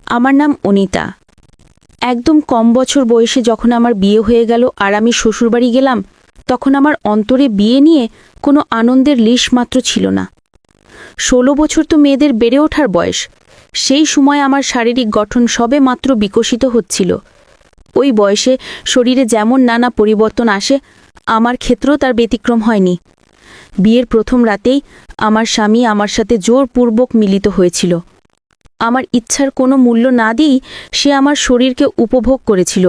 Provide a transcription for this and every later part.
আমার নাম অনিতা। একদম কম বছর বয়সে যখন আমার বিয়ে হয়ে গেল আর আমি শ্বশুরবাড়ি গেলাম, তখন আমার অন্তরে বিয়ে নিয়ে কোনো আনন্দের লেশ মাত্র ছিল না। ১৬ বছর তো মেয়েদের বেড়ে ওঠার বয়স। সেই সময় আমার শারীরিক গঠন সবে মাত্র বিকশিত হচ্ছিল। ওই বয়সে শরীরে যেমন নানা পরিবর্তন আসে, আমার ক্ষেত্রেও তার ব্যতিক্রম হয়নি। বিয়ের প্রথম রাতেই আমার স্বামী আমার সাথে জোরপূর্বক মিলিত হয়েছিল। আমার ইচ্ছার কোনো মূল্য না দিয়েই সে আমার শরীরকে উপভোগ করেছিল।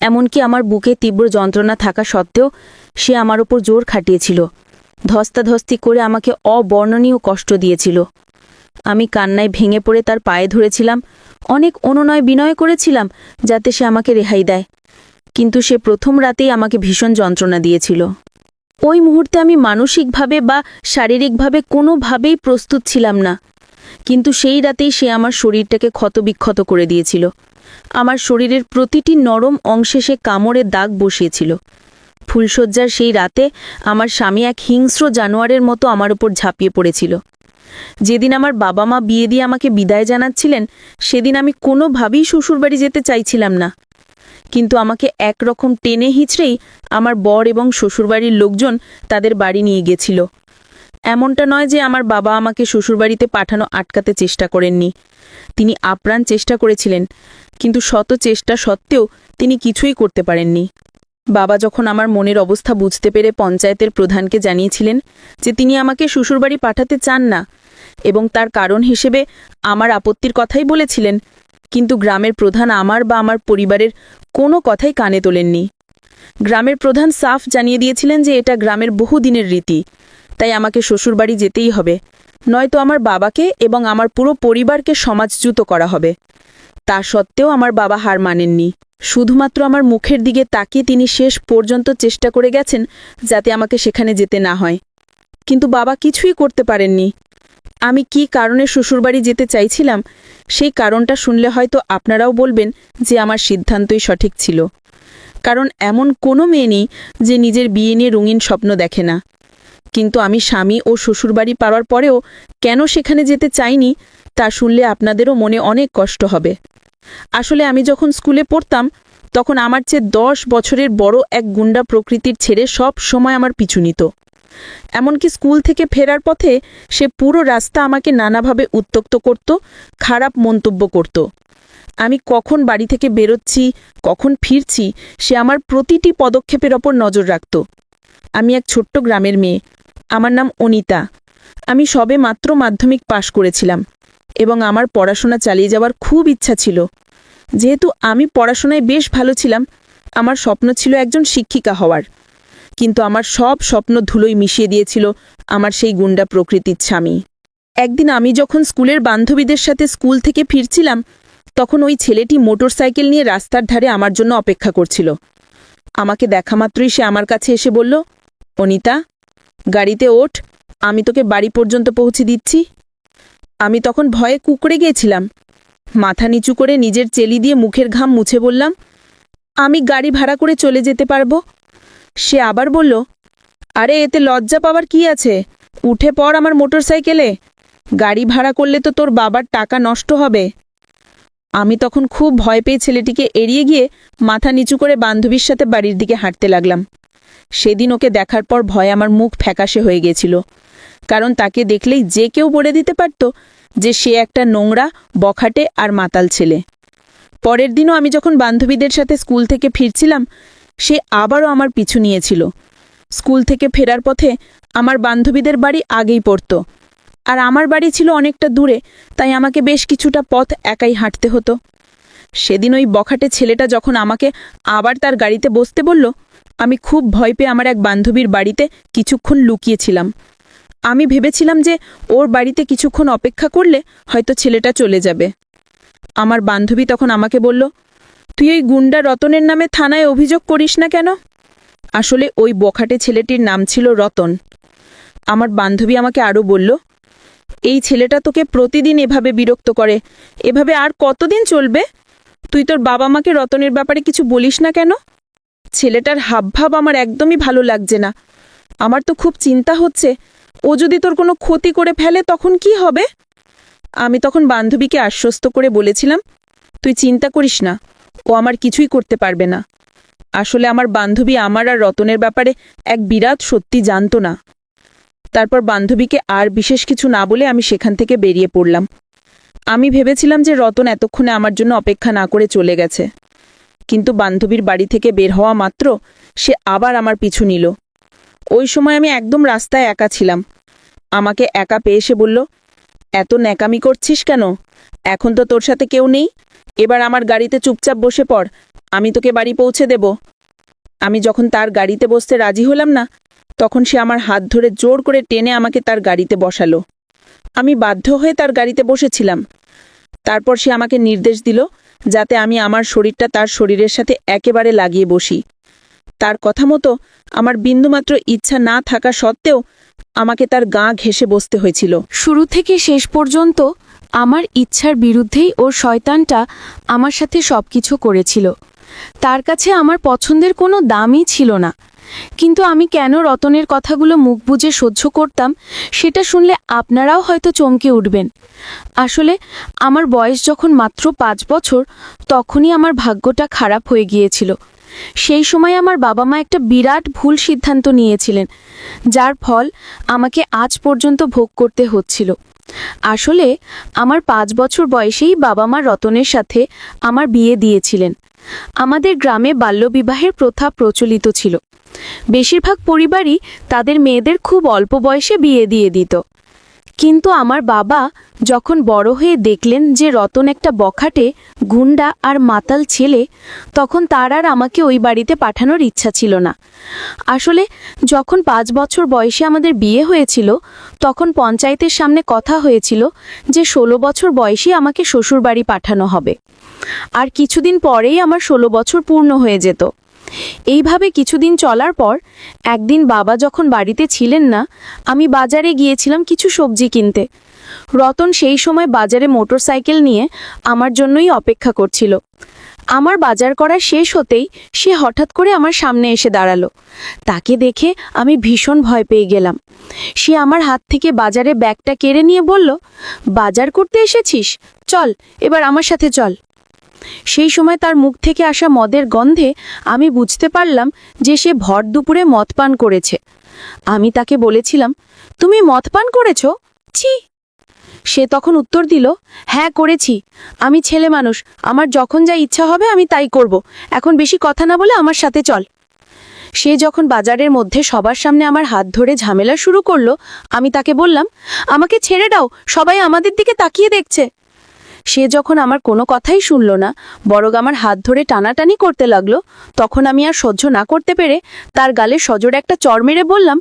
এমনকি আমার বুকে তীব্র যন্ত্রণা থাকা সত্ত্বেও সে আমার ওপর জোর খাটিয়েছিল। ধস্তাধস্তি করে আমাকে অবর্ণনীয় কষ্ট দিয়েছিল। আমি কান্নায় ভেঙে পড়ে তার পায়ে ধরেছিলাম, অনেক অনুনয় বিনয় করেছিলাম যাতে সে আমাকে রেহাই দেয়। কিন্তু সে প্রথম রাতেই আমাকে ভীষণ যন্ত্রণা দিয়েছিল। ওই মুহূর্তে আমি মানসিকভাবে বা শারীরিকভাবে কোনোভাবেই প্রস্তুত ছিলাম না। কিন্তু সেই রাতেই সে আমার শরীরটাকে ক্ষতবিক্ষত করে দিয়েছিল। আমার শরীরের প্রতিটি নরম অংশে সে কামড়ের দাগ বসিয়েছিল। ফুলশয্যার সেই রাতে আমার স্বামী এক হিংস্র জানোয়ারের মতো আমার উপর ঝাঁপিয়ে পড়েছিল। যেদিন আমার বাবা মা বিয়ে দিয়ে আমাকে বিদায় জানাচ্ছিলেন, সেদিন আমি কোনোভাবেই শ্বশুরবাড়ি যেতে চাইছিলাম না। কিন্তু আমাকে একরকম টেনে হিঁচড়েই আমার বর এবং শ্বশুরবাড়ির লোকজন তাদের বাড়ি নিয়ে গেছিল। এমনটা নয় যে আমার বাবা আমাকে শ্বশুরবাড়িতে পাঠানো আটকাতে চেষ্টা করেননি। তিনি আপ্রাণ চেষ্টা করেছিলেন, কিন্তু শত চেষ্টা সত্ত্বেও তিনি কিছুই করতে পারেননি। বাবা যখন আমার মনের অবস্থা বুঝতে পেরে পঞ্চায়েতের প্রধানকে জানিয়েছিলেন যে তিনি আমাকে শ্বশুরবাড়ি পাঠাতে চান না, এবং তার কারণ হিসেবে আমার আপত্তির কথাই বলেছিলেন, কিন্তু গ্রামের প্রধান আমার বা আমার পরিবারের কোনো কথাই কানে তোলেননি। গ্রামের প্রধান সাফ জানিয়ে দিয়েছিলেন যে এটা গ্রামের বহুদিনের রীতি, তাই আমাকে শ্বশুরবাড়ি যেতেই হবে, নয়তো আমার বাবাকে এবং আমার পুরো পরিবারকে সমাজচ্যুত করা হবে। তা সত্ত্বেও আমার বাবা হার মানেননি। শুধুমাত্র আমার মুখের দিকে তাকিয়ে তিনি শেষ পর্যন্ত চেষ্টা করে গেছেন যাতে আমাকে সেখানে যেতে না হয়। কিন্তু বাবা কিছুই করতে পারেননি। আমি কি কারণে শ্বশুরবাড়ি যেতে চাইছিলাম, সেই কারণটা শুনলে হয়তো আপনারাও বলবেন যে আমার সিদ্ধান্তই সঠিক ছিল। কারণ এমন কোনো মেয়ে নেই যে নিজের বিয়ে নিয়ে রঙিন স্বপ্ন দেখে না। কিন্তু আমি স্বামী ও শ্বশুরবাড়ি পাওয়ার পরেও কেন সেখানে যেতে চাইনি, তা শুনলে আপনাদেরও মনে অনেক কষ্ট হবে। আসলে আমি যখন স্কুলে পড়তাম, তখন আমার চেয়ে ১০ বছরের বড় এক গুন্ডা প্রকৃতির ছেলে সব সময় আমার পিছু নিত। এমনকি স্কুল থেকে ফেরার পথে সে পুরো রাস্তা আমাকে নানাভাবে উত্ত্যক্ত করত, খারাপ মন্তব্য করত। আমি কখন বাড়ি থেকে বেরোচ্ছি, কখন ফিরছি, সে আমার প্রতিটি পদক্ষেপের ওপর নজর রাখত। আমি এক ছোট্ট গ্রামের মেয়ে। আমার নাম অনিতা। আমি সবে মাত্র মাধ্যমিক পাশ করেছিলাম এবং আমার পড়াশোনা চালিয়ে যাওয়ার খুব ইচ্ছা ছিল। যেহেতু আমি পড়াশোনায় বেশ ভালো ছিলাম, আমার স্বপ্ন ছিল একজন শিক্ষিকা হওয়ার। কিন্তু আমার সব স্বপ্ন ধুলোয় মিশিয়ে দিয়েছিল আমার সেই গুন্ডা প্রকৃতির স্বামী। একদিন আমি যখন স্কুলের বান্ধবীদের সাথে স্কুল থেকে ফিরছিলাম, তখন ওই ছেলেটি মোটরসাইকেল নিয়ে রাস্তার ধারে আমার জন্য অপেক্ষা করছিল। আমাকে দেখা মাত্রই সে আমার কাছে এসে বলল, অনিতা, গাড়িতে ওঠ, আমি তোকে বাড়ি পর্যন্ত পৌঁছে দিচ্ছি। আমি তখন ভয়ে কুঁকড়ে গিয়েছিলাম। মাথা নিচু করে নিজের চেলি দিয়ে মুখের ঘাম মুছে বললাম, আমি গাড়ি ভাড়া করে চলে যেতে পারবো। সে আবার বলল, আরে এতে লজ্জা পাওয়ার কি আছে, উঠে পড় আমার মোটরসাইকেলে। গাড়ি ভাড়া করলে তো তোর বাবার টাকা নষ্ট হবে। আমি তখন খুব ভয় পেয়ে ছেলেটিকে এড়িয়ে গিয়ে মাথা নিচু করে বান্ধবীর সাথে বাড়ির দিকে হাঁটতে লাগলাম। সেদিন ওকে দেখার পর ভয়ে আমার মুখ ফ্যাকাশে হয়ে গিয়েছিল, কারণ তাকে দেখলেই যে কেউ বলে দিতে পারত যে সে একটা নোংরা, বখাটে আর মাতাল ছেলে। পরের দিনও আমি যখন বান্ধবীদের সাথে স্কুল থেকে ফিরছিলাম, সে আবারও আমার পিছু নিয়েছিল। স্কুল থেকে ফেরার পথে আমার বান্ধবীদের বাড়ি আগেই পড়ত, আর আমার বাড়ি ছিল অনেকটা দূরে, তাই আমাকে বেশ কিছুটা পথ একাই হাঁটতে হতো। সেদিন ওই বখাটে ছেলেটা যখন আমাকে আবার তার গাড়িতে বসতে বলল, আমি খুব ভয় পেয়ে আমার এক বান্ধবীর বাড়িতে কিছুক্ষণ লুকিয়েছিলাম। আমি ভেবেছিলাম যে ওর বাড়িতে কিছুক্ষণ অপেক্ষা করলে হয়তো ছেলেটা চলে যাবে। আমার বান্ধবী তখন আমাকে বলল, তুই ওই গুন্ডা রতনের নামে থানায় অভিযোগ করিস না কেন? আসলে ওই বখাটে ছেলেটির নাম ছিল রতন। আমার বান্ধবী আমাকে আরও বলল, এই ছেলেটা তোকে প্রতিদিন এভাবে বিরক্ত করে, এভাবে আর কতদিন চলবে? তুই তোর বাবা মাকে রতনের ব্যাপারে কিছু বলিস না কেন? ছেলেটার হাবভাব আমার একদমই ভালো লাগছে না। আমার তো খুব চিন্তা হচ্ছে, ও যদি তোর কোনো ক্ষতি করে ফেলে তখন কি হবে? আমি তখন বান্ধবীকে আশ্বস্ত করে বলেছিলাম, তুই চিন্তা করিস না, ও আমার কিছুই করতে পারবে না। আসলে আমার বান্ধবী আমার আর রতনের ব্যাপারে এক বিরাট সত্যি জানত না। তারপর বান্ধবীকে আর বিশেষ কিছু না বলে আমি সেখান থেকে বেরিয়ে পড়লাম। আমি ভেবেছিলাম যে রতন এতক্ষণে আমার জন্য অপেক্ষা না করে চলে গেছে, কিন্তু বান্ধবীর বাড়ি থেকে বের হওয়া মাত্র সে আবার আমার পিছু নিল। ওই সময় আমি একদম রাস্তায় একা ছিলাম। আমাকে একা পেয়ে সে বলল, এত ন্যাকামি করছিস কেন? এখন তো তোর সাথে কেউ নেই, এবার আমার গাড়িতে চুপচাপ বসে পড়, আমি তোকে বাড়ি পৌঁছে দেব। আমি যখন তার গাড়িতে বসতে রাজি হলাম না, তখন সে আমার হাত ধরে জোর করে টেনে আমাকে তার গাড়িতে বসালো। আমি বাধ্য হয়ে তার গাড়িতে বসেছিলাম। তারপর সে আমাকে নির্দেশ দিল যাতে আমি আমার শরীরটা তার শরীরের সাথে একেবারে লাগিয়ে বসি। তার কথা মতো আমার বিন্দুমাত্র ইচ্ছা না থাকা সত্ত্বেও আমাকে তার গা ঘেঁষে বসতে হয়েছিল। শুরু থেকে শেষ পর্যন্ত আমার ইচ্ছার বিরুদ্ধেই ওর শয়তানটা আমার সাথে সবকিছু করেছিল। তার কাছে আমার পছন্দের কোনো দামই ছিল না, কিন্তু আমি কেন রতনের কথাগুলো মুখ বুজে সহ্য করতাম সেটা শুনলে আপনারাও হয়তো চমকে উঠবেন। আসলে আমার বয়স যখন মাত্র 5 বছর, তখনই আমার ভাগ্যটা খারাপ হয়ে গিয়েছিল। সেই সময় আমার বাবা মা একটা বিরাট ভুল সিদ্ধান্ত নিয়েছিলেন, যার ফল আমাকে আজ পর্যন্ত ভোগ করতে হচ্ছিল। আসলে আমার 5 বছর বয়সেই বাবা মা রতনের সাথে আমার বিয়ে দিয়েছিলেন। আমাদের গ্রামে বাল্যবিবাহের প্রথা প্রচলিত ছিল। বেশিরভাগ পরিবারই তাদের মেয়েদের খুব অল্প বয়সে বিয়ে দিয়ে দিত। কিন্তু আমার বাবা যখন বড় হয়ে দেখলেন যে রতন একটা বখাটে, গুন্ডা আর মাতাল ছেলে, তখন তার আর আমাকে ওই বাড়িতে পাঠানোর ইচ্ছা ছিল না। আসলে যখন 5 বছর বয়সে আমাদের বিয়ে হয়েছিল, তখন পঞ্চায়েতের সামনে কথা হয়েছিল যে 16 বছর বয়সে আমাকে শ্বশুরবাড়ি পাঠানো হবে। আর কিছুদিন পরেই আমার 16 বছর পূর্ণ হয়ে যেত। এইভাবে কিছুদিন চলার পর একদিন বাবা যখন বাড়িতে ছিলেন না, আমি বাজারে গিয়েছিলাম কিছু সবজি কিনতে। রতন সেই সময় বাজারে মোটরসাইকেল নিয়ে আমার জন্যই অপেক্ষা করছিল। আমার বাজার করা শেষ হতেই সে হঠাৎ করে আমার সামনে এসে দাঁড়ালো। তাকে দেখে আমি ভীষণ ভয় পেয়ে গেলাম। সে আমার হাত থেকে বাজারে ব্যাগটা কেড়ে নিয়ে বলল, বাজার করতে এসেছিস? চল, এবার আমার সাথে চল। সেই সময় তার মুখ থেকে আসা মদের গন্ধে আমি বুঝতে পারলাম যে সে ভর দুপুরে মদ পান করেছে। আমি তাকে বলেছিলাম, তুমি মদ পান করেছ? ছি! সে তখন উত্তর দিল, হ্যাঁ করেছি, আমি ছেলে মানুষ, আমার যখন যা ইচ্ছা হবে আমি তাই করব, এখন বেশি কথা না বলে আমার সাথে চল। সে যখন বাজারের মধ্যে সবার সামনে আমার হাত ধরে ঝামেলা শুরু করলো, আমি তাকে বললাম, আমাকে ছেড়ে দাও, সবাই আমাদের দিকে তাকিয়ে দেখছে। সে যখন আমার কোনো কথাই শুনল না, বরং আমার হাত ধরে টানাটানি করতে লাগলো, তখন আমি আর সহ্য না করতে পেরে তার গালে সজোরে একটা চড় মেরে বললাম,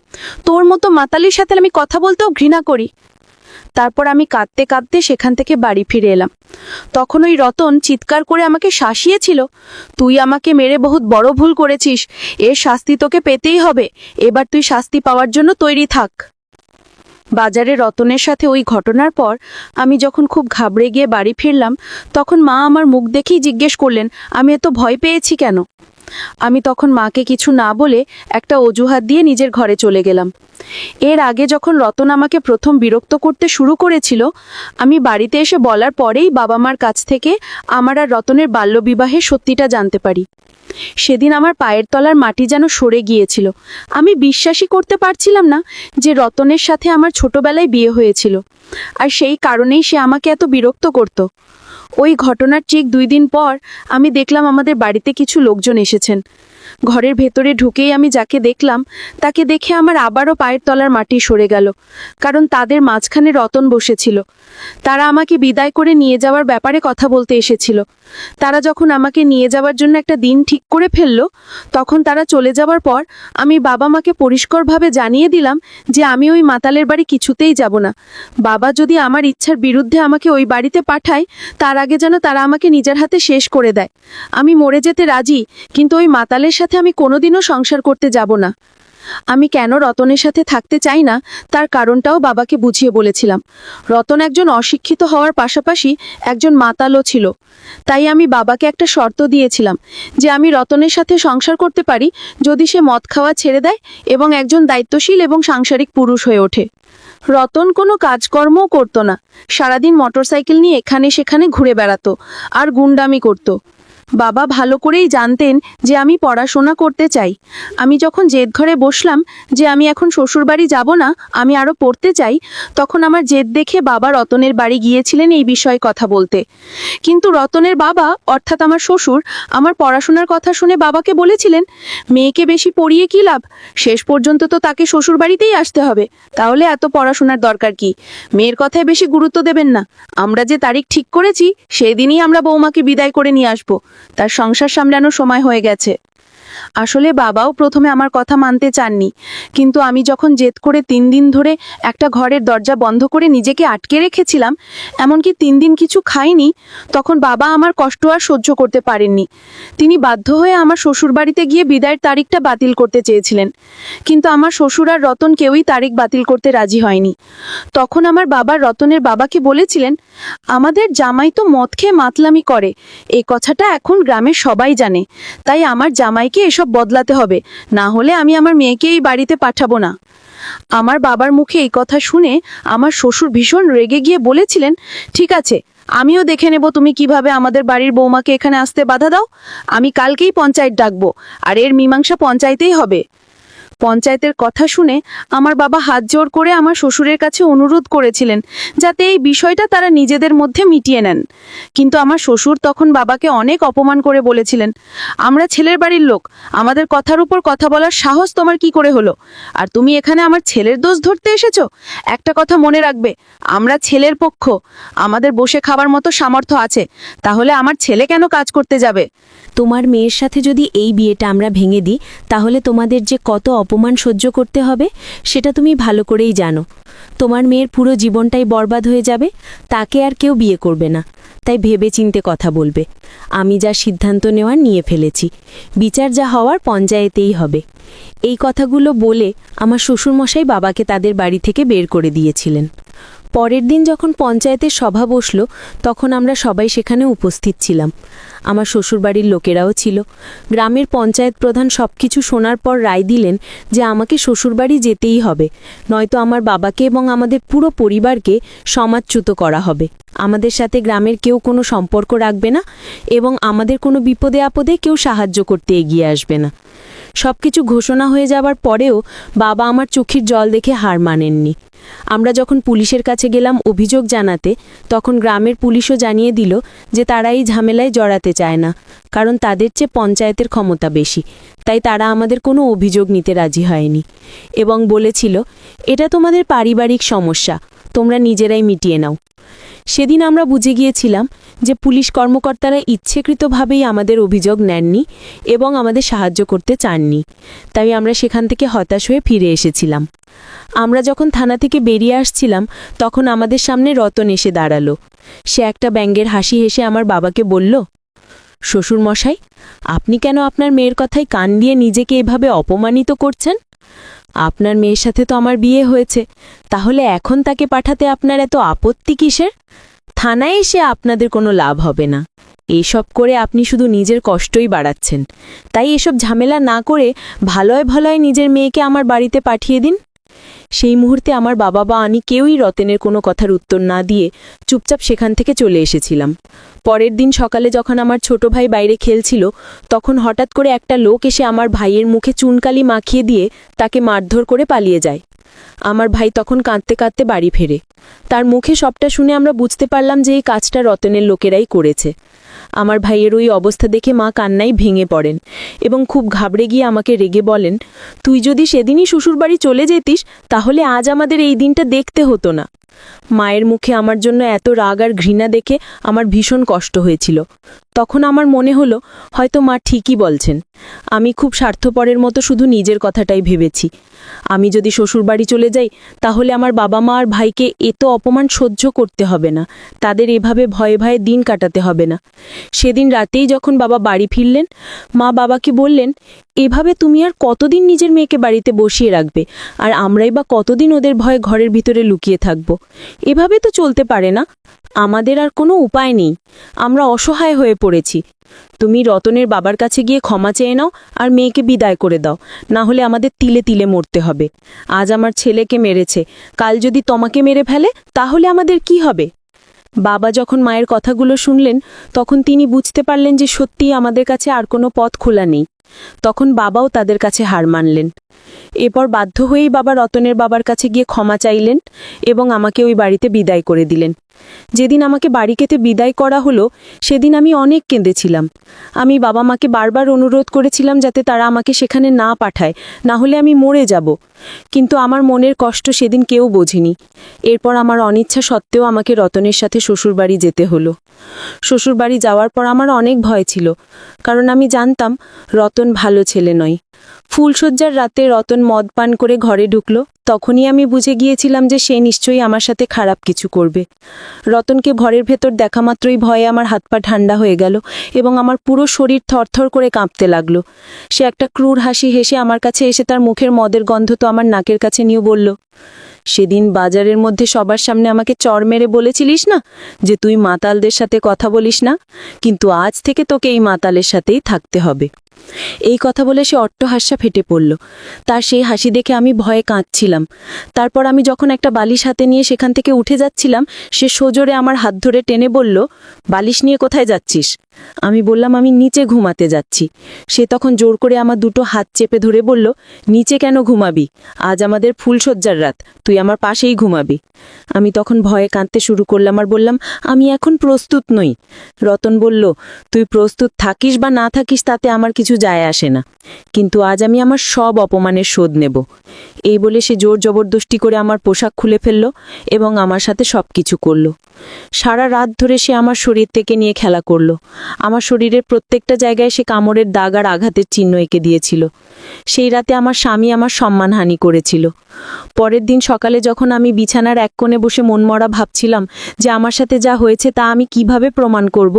তোর মতো মাতালির সাথে আমি কথা বলতেও ঘৃণা করি। তারপর আমি কাঁদতে কাঁদতে সেখান থেকে বাড়ি ফিরে এলাম। তখন ওই রতন চিৎকার করে আমাকে শাসিয়েছিল, তুই আমাকে মেরে বহুত বড় ভুল করেছিস, এর শাস্তি তোকে পেতেই হবে, এবার তুই শাস্তি পাওয়ার জন্য তৈরি থাক। বাজারে রতনের সাথে ওই ঘটনার পর আমি যখন খুব ঘাবড়ে গিয়ে বাড়ি ফিরলাম, তখন মা আমার মুখ দেখেই জিজ্ঞেস করলেন আমি এত ভয় পেয়েছি কেন। আমি তখন মাকে কিছু না বলে একটা অজুহাত দিয়ে নিজের ঘরে চলে গেলাম। এর আগে যখন রতন আমাকে প্রথম বিরক্ত করতে শুরু করেছিল, আমি বাড়িতে এসে বলার পরেই বাবা মার কাছ থেকে আমার আর রতনের বাল্যবিবাহের সত্যিটা জানতে পারি। সেদিন আমার পায়ের তলার মাটি যেন সরে গিয়েছিল। আমি বিশ্বাসই করতে পারছিলাম না যে রতনের সাথে আমার ছোটবেলায় বিয়ে হয়েছিল, আর সেই কারণেই সে আমাকে এত বিরক্ত করত। ওই ঘটনার ঠিক 2 দিন পর আমি দেখলাম আমাদের বাড়িতে কিছু লোকজন এসেছেন। ঘরের ভেতরে ঢুকেই আমি যাকে দেখলাম তাকে দেখে আমার আবারও পায়ের তলার মাটি সরে গেল, কারণ তাদের মাঝখানে রতন বসেছিল। তারা আমাকে বিদায় করে নিয়ে যাওয়ার ব্যাপারে কথা বলতে এসেছিল। তারা যখন আমাকে নিয়ে যাওয়ার জন্য একটা দিন ঠিক করে ফেলল, তখন তারা চলে যাওয়ার পর আমি বাবা মাকে পরিষ্কারভাবে জানিয়ে দিলাম যে আমি ওই মাতালের বাড়ি কিছুতেই যাব না। বাবা যদি আমার ইচ্ছার বিরুদ্ধে আমাকে ওই বাড়িতে পাঠায়, তার আগে যেন তারা আমাকে নিজের হাতে শেষ করে দেয়। আমি মরে যেতে রাজি, কিন্তু ওই মাতালের সাথে আমি কোনোদিনও সংসার করতে যাব না। আমি কেন রতনের সাথে থাকতে চাই না তার কারণটাও বাবাকে বুঝিয়ে বলেছিলাম। রতন একজন অশিক্ষিত হওয়ার পাশাপাশি একজন মাতালও ছিল। তাই আমি বাবাকে একটা শর্ত দিয়েছিলাম যে আমি রতনের সাথে সংসার করতে পারি যদি সে মদ খাওয়া ছেড়ে দেয় এবং একজন দায়িত্বশীল এবং সাংসারিক পুরুষ হয়ে ওঠে। রতন কোনো কাজকর্মও করতো না, সারাদিন মোটরসাইকেল নিয়ে এখানে সেখানে ঘুরে বেড়াতো আর গুন্ডামি করত। বাবা ভালো করেই জানতেন যে আমি পড়াশোনা করতে চাই। আমি যখন জেদ ঘরে বসলাম যে আমি এখন শ্বশুরবাড়ি যাব না, আমি আরও পড়তে চাই, তখন আমার জেদ দেখে বাবা রতনের বাড়ি গিয়েছিলেন এই বিষয়ে কথা বলতে। কিন্তু রতনের বাবা অর্থাৎ আমার শ্বশুর আমার পড়াশোনার কথা শুনে বাবাকে বলেছিলেন, মেয়েকে বেশি পড়িয়ে কী লাভ, শেষ পর্যন্ত তো তাকে শ্বশুরবাড়িতেই আসতে হবে, তাহলে এত পড়াশোনার দরকার কি, মেয়ের কথায় বেশি গুরুত্ব দেবেন না, আমরা যে তারিখ ঠিক করেছি সেদিনই আমরা বৌমাকে বিদায় করে নিয়ে আসবো, তার সংসার সামলানোর সময় হয়ে গেছে। আসলে বাবাও প্রথমে আমার কথা মানতে চাননি, কিন্তু আমি যখন জেদ করে 3 দিন ধরে একটা ঘরের দরজা বন্ধ করে নিজেকে আটকে রেখেছিলাম, এমনকি 3 দিন কিছু খাইনি, তখন বাবা আমার কষ্ট আর সহ্য করতে পারেননি। তিনি বাধ্য হয়ে আমার শ্বশুরবাড়িতে গিয়ে বিদায়ের তারিখটা বাতিল করতে চেয়েছিলেন, কিন্তু আমার শ্বশুর আর রতন কেউই তারিখ বাতিল করতে রাজি হয়নি। তখন আমার বাবা রতনের বাবাকে বলেছিলেন, আমাদের জামাই তো মদ খেয়ে মাতলামি করে, এই কথাটা এখন গ্রামের সবাই জানে, তাই আমার জামাইকে এসব বদলাতে হবে, না হলে আমি আমার মেয়েকে এই বাড়িতে পাঠাবো না। আমার বাবার মুখে এই কথা শুনে আমার শ্বশুর ভীষণ রেগে গিয়ে বলেছিলেন, ঠিক আছে, আমিও দেখে নেব তুমি কিভাবে আমাদের বাড়ির বৌমাকে এখানে আসতে বাধা দাও, আমি কালকেই পঞ্চায়েত ডাকবো, আর এর মীমাংসা পঞ্চায়েতেই হবে। পঞ্চায়েতের কথা শুনে আমার বাবা হাত জোর করে আমার শ্বশুরের কাছে অনুরোধ করেছিলেন যাতে এই বিষয়টা তারা নিজেদের মধ্যে মিটিয়ে নেন। কিন্তু আমার শ্বশুর তখন বাবাকে অনেক অপমান করে বলেছিলেন, আমরা ছেলের বাড়ির লোক, আমাদের কথার উপর কথা বলার সাহস তোমার কি করে হলো, আর তুমি এখানে আমার ছেলের দোষ ধরতে এসেছো? একটা কথা মনে রাখবে, আমরা ছেলের পক্ষ, আমাদের বসে খাবার মতো সামর্থ্য আছে, তাহলে আমার ছেলে কেন কাজ করতে যাবে? তোমার মেয়ের সাথে যদি এই বিয়েটা আমরা ভেঙে দিই, তাহলে তোমাদের যে কত অপমান সহ্য করতে হবে সেটা তুমি ভালো করেই জানো। তোমার মেয়ের পুরো জীবনটাই বরবাদ হয়ে যাবে, তাকে আর কেউ বিয়ে করবে না, তাই ভেবেচিন্তে কথা বলবে। আমি যা সিদ্ধান্ত নেওয়ার নিয়ে ফেলেছি, বিচার যা হওয়ার পঞ্চায়েতেই হবে। এই কথাগুলো বলে আমার শ্বশুরমশাই বাবাকে তাদের বাড়ি থেকে বের করে দিয়েছিলেন। পরের দিন যখন পঞ্চায়েতের সভা বসল, তখন আমরা সবাই সেখানে উপস্থিত ছিলাম। আমার শ্বশুরবাড়ির লোকেরাও ছিল। গ্রামের পঞ্চায়েত প্রধান সবকিছু শোনার পর রায় দিলেন যে আমাকে শ্বশুরবাড়ি যেতেই হবে, নয়তো আমার বাবাকে এবং আমাদের পুরো পরিবারকে সমাজচ্যুত করা হবে। আমাদের সাথে গ্রামের কেউ কোনো সম্পর্ক রাখবে না এবং আমাদের কোনো বিপদে আপদে কেউ সাহায্য করতে এগিয়ে আসবে না। সবকিছু ঘোষণা হয়ে যাবার পরেও বাবা আমার চোখের জল দেখে হার মানেননি। আমরা যখন পুলিশের কাছে গেলাম অভিযোগ জানাতে, তখন গ্রামের পুলিশও জানিয়ে দিল যে তারা এই ঝামেলায় জড়াতে চায় না, কারণ তাদের চেয়ে পঞ্চায়েতের ক্ষমতা বেশি, তাই তারা আমাদের কোনো অভিযোগ নিতে রাজি হয়নি এবং বলেছিল, এটা তোমাদের পারিবারিক সমস্যা, তোমরা নিজেরাই মিটিয়ে নাও। সেদিন আমরা বুঝে গিয়েছিলাম যে পুলিশ কর্মকর্তারা ইচ্ছেকৃতভাবেই আমাদের অভিযোগ নেননি এবং আমাদের সাহায্য করতে চাননি, তাই আমরা সেখান থেকে হতাশ হয়ে ফিরে এসেছিলাম। আমরা যখন থানা থেকে বেরিয়ে আসছিলাম, তখন আমাদের সামনে রতন এসে দাঁড়ালো। সে একটা ব্যঙ্গের হাসি হেসে আমার বাবাকে বলল, শ্বশুরমশাই, আপনি কেন আপনার মেয়ের কথায় কান দিয়ে নিজেকে এভাবে অপমানিত করছেন? আপনার মেয়ের সাথে তো আমার বিয়ে হয়েছে, তাহলে এখন তাকে পাঠাতে আপনার এত আপত্তি কিসের? থানায় এসে আপনাদের কোনো লাভ হবে না, এইসব করে আপনি শুধু নিজের কষ্টই বাড়াচ্ছেন, তাই এসব ঝামেলা না করে ভালোয় ভালোয় নিজের মেয়েকে আমার বাড়িতে পাঠিয়ে দিন। সেই মুহূর্তে আমার বাবা বা আমি কেউই রতনের কোনো কথার উত্তর না দিয়ে চুপচাপ সেখান থেকে চলে এসেছিলাম। পরের দিন সকালে যখন আমার ছোট ভাই বাইরে খেলছিল, তখন হঠাৎ করে একটা লোক এসে আমার ভাইয়ের মুখে চুনকালি মাখিয়ে দিয়ে তাকে মারধর করে পালিয়ে যায়। আমার ভাই তখন কাঁদতে কাঁদতে বাড়ি ফেরে। তার মুখে সবটা শুনে আমরা বুঝতে পারলাম যে এই কাজটা রতনের লোকেরাই করেছে। আমার ভাইয়ের ওই অবস্থা দেখে মা কান্নায় ভেঙে পড়েন এবং খুব ঘাবড়ে গিয়ে আমাকে রেগে বলেন, তুই যদি সেদিনই শ্বশুরবাড়ি চলে যেতিস, তাহলে আজ আমাদের এই দিনটা দেখতে হতো না। মায়ের মুখে আমার জন্য এত রাগ আর ঘৃণা দেখে আমার ভীষণ কষ্ট হয়েছিল। তখন আমার মনে হলো হয়তো মা ঠিকই বলছেন, আমি খুব স্বার্থপরের মতো শুধু নিজের কথাটাই ভেবেছি। আমি যদি শ্বশুরবাড়ি চলে যাই, তাহলে আমার বাবা মা আর ভাইকে এত অপমান সহ্য করতে হবে না, তাদের এভাবে ভয়ে ভয়ে দিন কাটাতে হবে না। সেদিন রাতেই যখন বাবা বাড়ি ফিরলেন, মা বাবাকে বললেন, এভাবে তুমি আর কতদিন নিজের মেয়েকে বাড়িতে বসিয়ে রাখবে, আর আমরাই বা কতদিন ওদের ভয়ে ঘরের ভিতরে লুকিয়ে থাকব? এভাবে তো চলতে পারে না, আমাদের আর কোনো উপায় নেই, আমরা অসহায় হয়ে পড়েছি, তুমি রতনের বাবার কাছে গিয়ে ক্ষমা চেয়ে নাও আর মেয়েকে বিদায় করে দাও, না হলে আমাদের তিলে তিলে মরতে হবে। আজ আমার ছেলেকে মেরেছে, কাল যদি তোমাকে মেরে ফেলে তাহলে আমাদের কি হবে? বাবা যখন মায়ের কথাগুলো শুনলেন তখন তিনি বুঝতে পারলেন যে সত্যিই আমাদের কাছে আর কোনো পথ খোলা নেই। তখন বাবাও তাদের কাছে হার মানলেন। এরপর বাধ্য হয়েই বাবা রতনের বাবার কাছে গিয়ে ক্ষমা চাইলেন এবং আমাকে ওই বাড়িতে বিদায় করে দিলেন। যেদিন আমাকে বাড়িতে বিদায় করা হলো সেদিন আমি অনেক কেঁদেছিলাম। আমি বাবা মাকে বারবার অনুরোধ করেছিলাম যাতে তারা আমাকে সেখানে না পাঠায়, না হলে আমি মরে যাব। কিন্তু আমার মনের কষ্ট সেদিন কেউ বোঝেনি। এরপর আমার অনিচ্ছা সত্ত্বেও আমাকে রতনের সাথে শ্বশুরবাড়ি যেতে হলো। শ্বশুরবাড়ি যাওয়ার পর আমার অনেক ভয় ছিল, কারণ আমি জানতাম রতন ভালো ছেলে নয়। ফুলশয্যার রাতে রতন মদ পান করে ঘরে ঢুকলো, তখনই আমি বুঝে গিয়েছিলাম যে সে নিশ্চয়ই আমার সাথে খারাপ কিছু করবে। রতনকে ঘরের ভেতর দেখা মাত্রই ভয়ে আমার হাত পা ঠান্ডা হয়ে গেল এবং আমার পুরো শরীর থরথর করে কাঁপতে লাগলো। সে একটা ক্রূর হাসি হেসে আমার কাছে এসে তার মুখের মদের গন্ধ তো আমার নাকের কাছে নিয়ে বলল, সেদিন বাজারের মধ্যে সবার সামনে আমাকে চড় মেরে বলেছিলিস না যে তুই মাতালদের সাথে কথা বলিস না, কিন্তু আজ থেকে তোকে এই মাতালের সাথেই থাকতে হবে। এই কথা বলে সে অট্টহাস্যা ফেটে পড়ল। তার সেই হাসি দেখে আমি ভয়ে কাঁদছিলাম। তারপর আমি যখন একটা বালিশ হাতে নিয়ে সেখান থেকে উঠে যাচ্ছিলাম, সে সজোরে আমার হাত ধরে টেনে বলল, বালিশ নিয়ে কোথায় যাচ্ছিস? আমি বললাম, আমি নিচে ঘুমাতে যাচ্ছি। সে তখন জোর করে আমার দুটো হাত চেপে ধরে বলল, নিচে কেন ঘুমাবি? আজ আমাদের ফুলশয্যার রাত, তুই আমার পাশেই ঘুমাবি। আমি তখন ভয়ে কাঁদতে শুরু করলাম আর বললাম, আমি এখন প্রস্তুত নই। রতন বলল, তুই প্রস্তুত থাকিস বা না থাকিস তাতে আমার কিছু যায় আসে না, কিন্তু আজ আমি আমার সব অপমানের শোধ নেব। এই বলে সে জোর জবরদস্তি করে আমার পোশাক খুলে ফেলল এবং আমার সাথে সবকিছু করল। সারা রাত ধরে সে আমার শরীর থেকে নিয়ে খেলা করল। আমার শরীরের প্রত্যেকটা জায়গায় সে কামড়ের দাগ আর আঘাতের চিহ্ন এঁকে দিয়েছিল। সেই রাতে আমার স্বামী আমার সম্মানহানি করেছিল। পরের দিন সকালে যখন আমি বিছানার এক কোণে বসে মনমরা ভাবছিলাম যে আমার সাথে যা হয়েছে তা আমি কিভাবে প্রমাণ করব,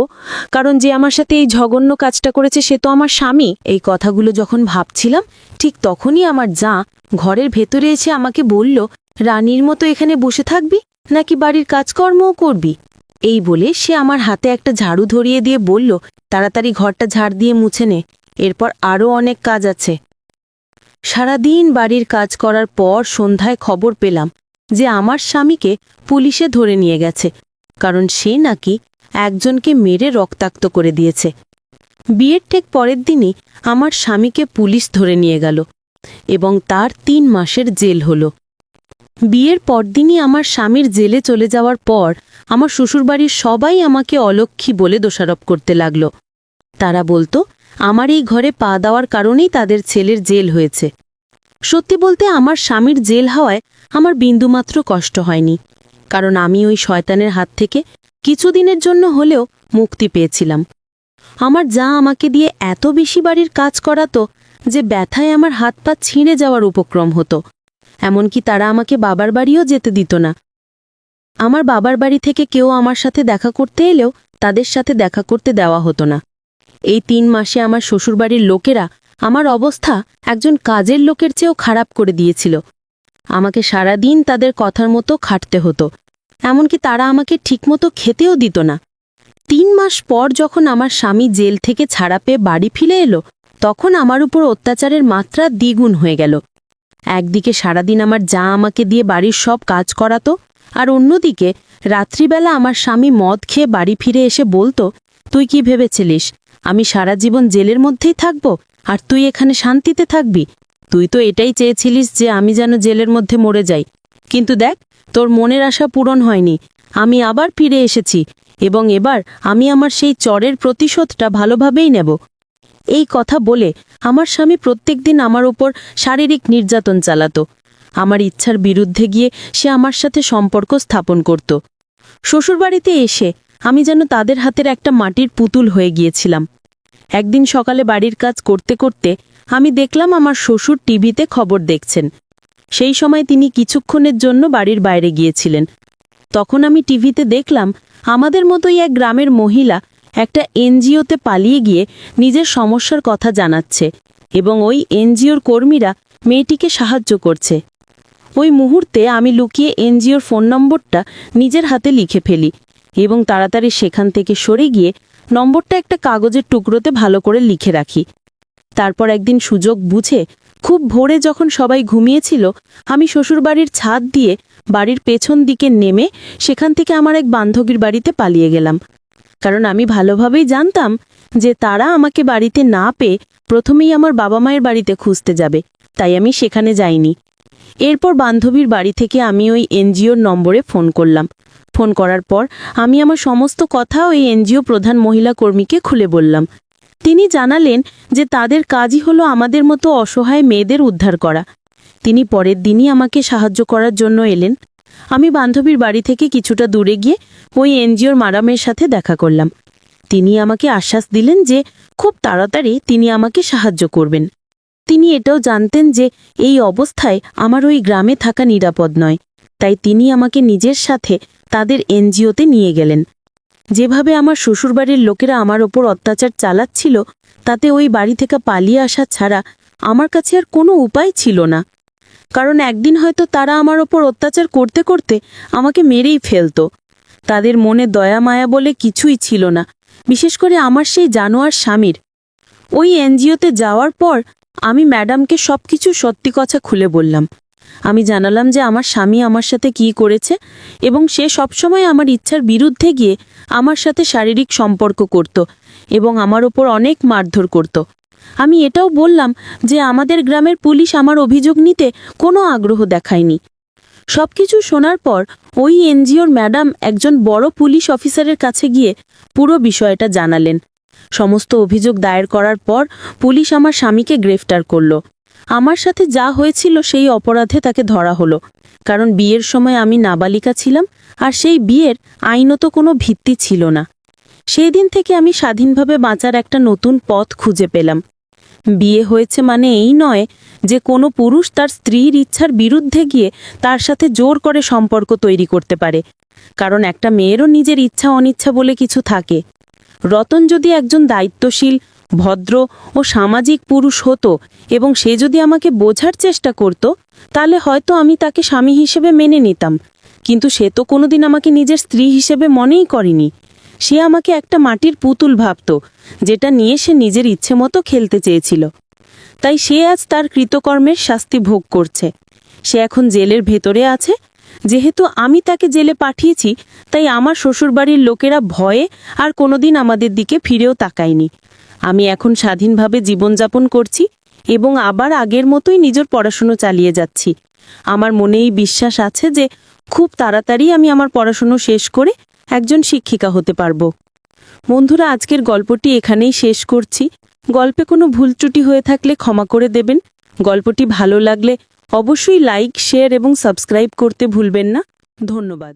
কারণ যে আমার সাথে এই জঘন্য কাজটা করেছে সে তো আমার স্বামী। এই কথাগুলো যখন ভাবছিলাম ঠিক তখনই আমার জা ঘরের ভেতরে এসে আমাকে বলল, রানীর মতো এখানে বসে থাকবি নাকি বাড়ির কাজকর্মও করবি? এই বলে সে আমার হাতে একটা ঝাড়ু ধরিয়ে দিয়ে বলল, তাড়াতাড়ি ঘরটা ঝাড় দিয়ে মুছে নে, এরপর আরও অনেক কাজ আছে। সারাদিন বাড়ির কাজ করার পর সন্ধ্যায় খবর পেলাম যে আমার স্বামীকে পুলিশে ধরে নিয়ে গেছে, কারণ সে নাকি একজনকে মেরে রক্তাক্ত করে দিয়েছে। বিয়ের ঠিক পরের দিনই আমার স্বামীকে পুলিশ ধরে নিয়ে গেল এবং তার 3 মাসের জেল হলো। বিয়ের পরদিনই আমার স্বামীর জেলে চলে যাওয়ার পর আমার শ্বশুরবাড়ির সবাই আমাকে অলক্ষী বলে দোষারোপ করতে লাগল। তারা বলতো আমার এই ঘরে পা দেওয়ার কারণেই তাদের ছেলের জেল হয়েছে। সত্যি বলতে আমার স্বামীর জেল হওয়ায় আমার বিন্দুমাত্র কষ্ট হয়নি, কারণ আমি ওই শয়তানের হাত থেকে কিছুদিনের জন্য হলেও মুক্তি পেয়েছিলাম। আমার যা আমাকে দিয়ে এত বেশি বাড়ির কাজ করাতো যে ব্যথায় আমার হাত পা ছিঁড়ে যাওয়ার উপক্রম হতো। এমনকি তারা আমাকে বাবার বাড়িও যেতে দিত না। আমার বাবার বাড়ি থেকে কেউ আমার সাথে দেখা করতে এলেও তাদের সাথে দেখা করতে দেওয়া হতো না। এই 3 মাসে আমার শ্বশুরবাড়ির লোকেরা আমার অবস্থা একজন কাজের লোকের চেয়েও খারাপ করে দিয়েছিল। আমাকে সারাদিন তাদের কথার মতো খাটতে হতো, এমনকি তারা আমাকে ঠিকমতো খেতেও দিত না। 3 মাস পর যখন আমার স্বামী জেল থেকে ছাড়া পেয়ে বাড়ি ফিরে এলো, তখন আমার উপর অত্যাচারের মাত্রা দ্বিগুণ হয়ে গেল। একদিকে সারাদিন আমার যা আমাকে দিয়ে বাড়ির সব কাজ করাতো, আর অন্যদিকে রাত্রিবেলা আমার স্বামী মদ খেয়ে বাড়ি ফিরে এসে বলতো, তুই কি ভেবেছিলিস আমি সারা জীবন জেলের মধ্যেই থাকব আর তুই এখানে শান্তিতে থাকবি? তুই তো এটাই চেয়েছিলিস যে আমি যেন জেলের মধ্যে মরে যাই, কিন্তু দেখ তোর মনের আশা পূরণ হয়নি। আমি আবার ফিরে এসেছি এবং এবার আমি আমার সেই চরের প্রতিশোধটা ভালোভাবেই নেব। এই কথা বলে আমার স্বামী প্রত্যেকদিন আমার উপর শারীরিক নির্যাতন চালাতো। আমার ইচ্ছার বিরুদ্ধে গিয়ে সে আমার সাথে সম্পর্ক স্থাপন করত। শ্বশুরবাড়িতে এসে আমি যেন তাদের হাতের একটা মাটির পুতুল হয়ে গিয়েছিলাম। একদিন সকালে বাড়ির কাজ করতে করতে আমি দেখলাম আমার শ্বশুর টিভিতে খবর দেখছেন। সেই সময় তিনি কিছুক্ষণের জন্য বাড়ির বাইরে গিয়েছিলেন। তখন আমি টিভিতে দেখলাম আমাদের মতোই এক গ্রামের মহিলা একটা এনজিওতে পালিয়ে গিয়ে নিজের সমস্যার কথা জানাচ্ছে এবং ওই এনজিওর কর্মীরা মেয়েটিকে সাহায্য করছে। ওই মুহূর্তে আমি লুকিয়ে এনজিওর ফোন নম্বরটা নিজের হাতে লিখে ফেলি এবং তাড়াতাড়ি সেখান থেকে সরে গিয়ে নম্বরটা একটা কাগজের টুকরোতে ভালো করে লিখে রাখি। তারপর একদিন সুযোগ বুঝে খুব ভোরে যখন সবাই ঘুমিয়েছিল, আমি শ্বশুরবাড়ির ছাদ দিয়ে বাড়ির পেছন দিকে নেমে সেখান থেকে আমার এক বান্ধবীর বাড়িতে পালিয়ে গেলাম। কারণ আমি ভালোভাবেই জানতাম যে তারা আমাকে বাড়িতে না পেয়ে প্রথমেই আমার বাবা মায়ের বাড়িতে খুঁজতে যাবে, তাই আমি সেখানে যাইনি। এরপর বান্ধবীর বাড়ি থেকে আমি ওই এনজিওর নম্বরে ফোন করলাম। ফোন করার পর আমি আমার সমস্ত কথা ওই এনজিও প্রধান মহিলা কর্মীকে খুলে বললাম। তিনি জানালেন যে তাদের কাজই হলো আমাদের মতো অসহায় মেয়েদের উদ্ধার করা। তিনি পরের দিনই আমাকে সাহায্য করার জন্য এলেন। আমি বান্ধবীর বাড়ি থেকে কিছুটা দূরে গিয়ে ওই এনজিওর ম্যাডামের সাথে দেখা করলাম। তিনি আমাকে আশ্বাস দিলেন যে খুব তাড়াতাড়ি তিনি আমাকে সাহায্য করবেন। তিনি এটাও জানতেন যে এই অবস্থায় আমার ওই গ্রামে থাকা নিরাপদ নয়, তাই তিনি আমাকে নিজের সাথে তাদের এনজিওতে নিয়ে গেলেন। যেভাবে আমার শ্বশুরবাড়ির লোকেরা আমার ওপর অত্যাচার চালাচ্ছিল, তাতে ওই বাড়ি থেকে পালিয়ে আসা ছাড়া আমার কাছে আর কোনো উপায় ছিল না। কারণ একদিন হয়তো তারা আমার ওপর অত্যাচার করতে করতে আমাকে মেরেই ফেলত। তাদের মনে দয়া মায়া বলে কিছুই ছিল না, বিশেষ করে আমার সেই জানোয়ার স্বামীর। ওই এনজিওতে যাওয়ার পর আমি ম্যাডামকে সবকিছু সত্যি কথা খুলে বললাম। আমি জানালাম যে আমার স্বামী আমার সাথে কি করেছে এবং সে সবসময় আমার ইচ্ছার বিরুদ্ধে গিয়ে আমার সাথে শারীরিক সম্পর্ক করত এবং আমার ওপর অনেক মারধর করত। আমি এটাও বললাম যে আমাদের গ্রামের পুলিশ আমার অভিযোগ নিতে কোনো আগ্রহ দেখায়নি। সবকিছু শোনার পর ওই এনজিওর ম্যাডাম একজন বড় পুলিশ অফিসারের কাছে গিয়ে পুরো বিষয়টা জানালেন। সমস্ত অভিযোগ দায়ের করার পর পুলিশ আমার স্বামীকে গ্রেফতার করল। আমার সাথে যা হয়েছিল সেই অপরাধে তাকে ধরা হলো, কারণ বিয়ের সময় আমি নাবালিকা ছিলাম আর সেই বিয়ের আইনত কোনো ভিত্তি ছিল না। সেই দিন থেকে আমি স্বাধীনভাবে বাঁচার একটা নতুন পথ খুঁজে পেলাম। বিয়ে হয়েছে মানে এই নয় যে কোনো পুরুষ তার স্ত্রীর ইচ্ছার বিরুদ্ধে গিয়ে তার সাথে জোর করে সম্পর্ক তৈরি করতে পারে, কারণ একটা মেয়েরও নিজের ইচ্ছা অনিচ্ছা বলে কিছু থাকে। রতন যদি একজন দায়িত্বশীল, ভদ্র ও সামাজিক পুরুষ হতো এবং সে যদি আমাকে বোঝার চেষ্টা করত, তাহলে হয়তো আমি তাকে স্বামী হিসেবে মেনে নিতাম। কিন্তু সে তো কোনোদিন আমাকে নিজের স্ত্রী হিসেবে মনেই করেনি। সে আমাকে একটা মাটির পুতুল ভাবত, যেটা নিয়ে সে নিজের ইচ্ছে মতো খেলতে চেয়েছিল। তাই সে আজ তার কৃতকর্মের শাস্তি ভোগ করছে। সে এখন জেলের ভেতরে আছে। যেহেতু আমি তাকে জেলে পাঠিয়েছি, তাই আমার শ্বশুরবাড়ির লোকেরা ভয়ে আর কোনোদিন আমাদের দিকে ফিরেও তাকায়নি। আমি এখন স্বাধীনভাবে জীবনযাপন করছি এবং আবার আগের মতোই নিজের পড়াশুনো চালিয়ে যাচ্ছি। আমার মনে এই বিশ্বাস আছে যে খুব তাড়াতাড়ি আমি আমার পড়াশুনো শেষ করে একজন শিক্ষিকা হতে পারব। বন্ধুরা, আজকের গল্পটি এখানেই শেষ করছি। গল্পে কোনো ভুল ত্রুটি হয়ে থাকলে ক্ষমা করে দেবেন। গল্পটি ভালো লাগলে অবশ্যই লাইক, শেয়ার এবং সাবস্ক্রাইব করতে ভুলবেন না। ধন্যবাদ।